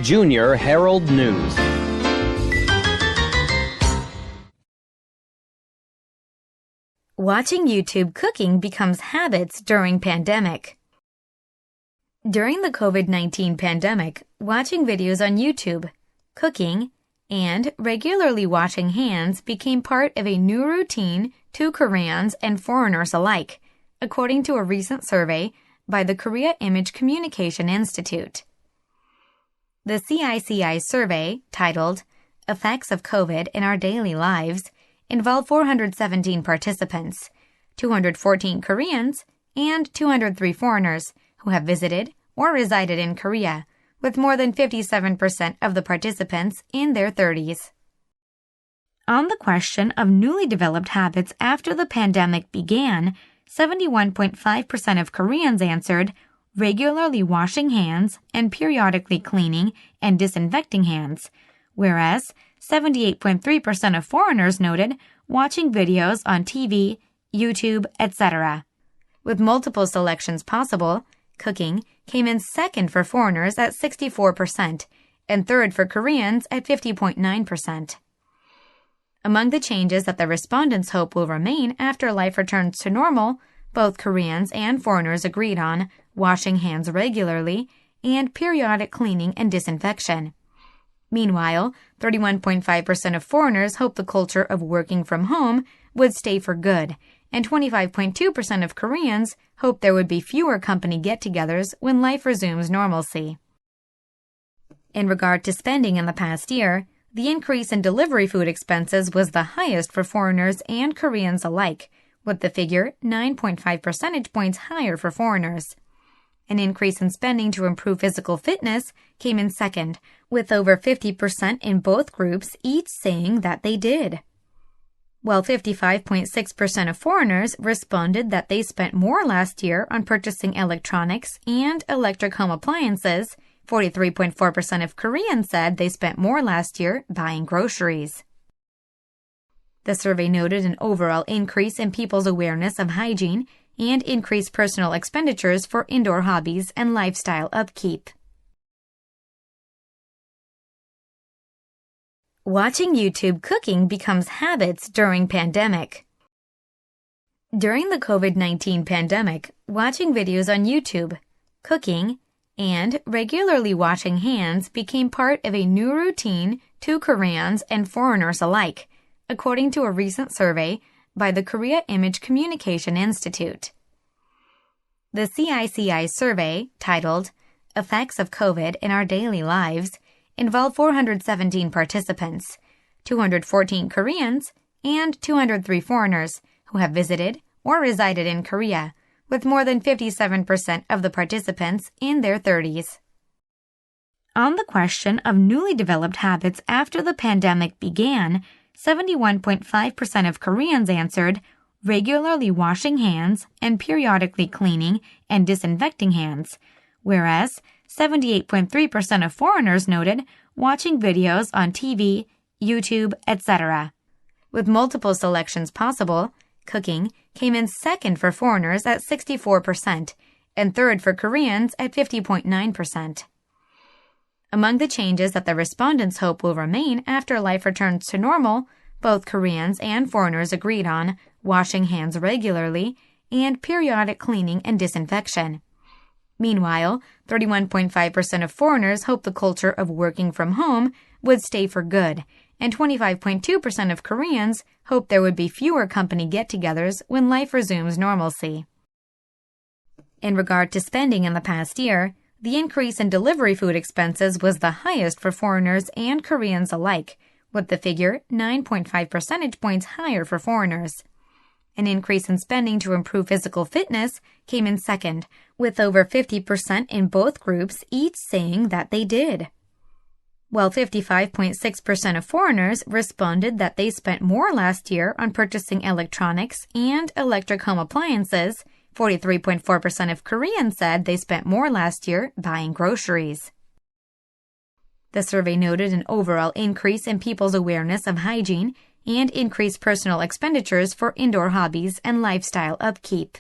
Junior Herald News. Watching YouTube cooking becomes habits during pandemic. During the COVID-19 pandemic, watching videos on YouTube, cooking, and regularly washing hands became part of a new routine to Koreans and foreigners alike, according to a recent survey by the Korea Image Communication Institute. The CICI survey, titled Effects of COVID in Our Daily Lives, involved 417 participants, 214 Koreans, and 203 foreigners who have visited or resided in Korea, with more than 57% of the participants in their 30s. On the question of newly developed habits after the pandemic began, 71.5% of Koreans answered regularly washing hands and periodically cleaning and disinfecting hands, whereas 78.3% of foreigners noted watching videos on TV, YouTube, etc. With multiple selections possible, cooking came in second for foreigners at 64% and third for Koreans at 50.9%. Among the changes that the respondents hope will remain after life returns to normal, both Koreans and foreigners agreed on washing hands regularly and periodic cleaning and disinfection. Meanwhile, 31.5% of foreigners hope the culture of working from home would stay for good, and 25.2% of Koreans hope there would be fewer company get-togethers when life resumes normalcy. In regard to spending in the past year, the increase in delivery food expenses was the highest for foreigners and Koreans alike, with the figure 9.5 percentage points higher for foreigners. An increase in spending to improve physical fitness came in second, with over 50% in both groups each saying that they did. While 55.6% of foreigners responded that they spent more last year on purchasing electronics and electric home appliances, 43.4% of Koreans said they spent more last year buying groceries. The survey noted an overall increase in people's awareness of hygiene and increased personal expenditures for indoor hobbies and lifestyle upkeep. Watching YouTube cooking becomes habits during pandemic. During the COVID-19 pandemic, watching videos on YouTube, cooking, and regularly washing hands became part of a new routine to Koreans and foreigners alike, according to a recent survey by the Korea Image Communication Institute. The CICI survey, titled Effects of COVID in Our Daily Lives, involved 417 participants, 214 Koreans, and 203 foreigners who have visited or resided in Korea, with more than 57% of the participants in their 30s. On the question of newly developed habits after the pandemic began, 71.5% of Koreans answered regularly washing hands and periodically cleaning and disinfecting hands, whereas 78.3% of foreigners noted watching videos on TV, YouTube, etc. With multiple selections possible, cooking came in second for foreigners at 64% and third for Koreans at 50.9%. Among the changes that the respondents hope will remain after life returns to normal, both Koreans and foreigners agreed on washing hands regularly and periodic cleaning and disinfection. Meanwhile, 31.5% of foreigners hope the culture of working from home would stay for good, and 25.2% of Koreans hope there would be fewer company get-togethers when life resumes normalcy. In regard to spending in the past year, the increase in delivery food expenses was the highest for foreigners and Koreans alike, with the figure 9.5 percentage points higher for foreigners. An increase in spending to improve physical fitness came in second, with over 50% in both groups each saying that they did. While 55.6% of foreigners responded that they spent more last year on purchasing electronics and electric home appliances, 43.4% of Koreans said they spent more last year buying groceries. The survey noted an overall increase in people's awareness of hygiene and increased personal expenditures for indoor hobbies and lifestyle upkeep.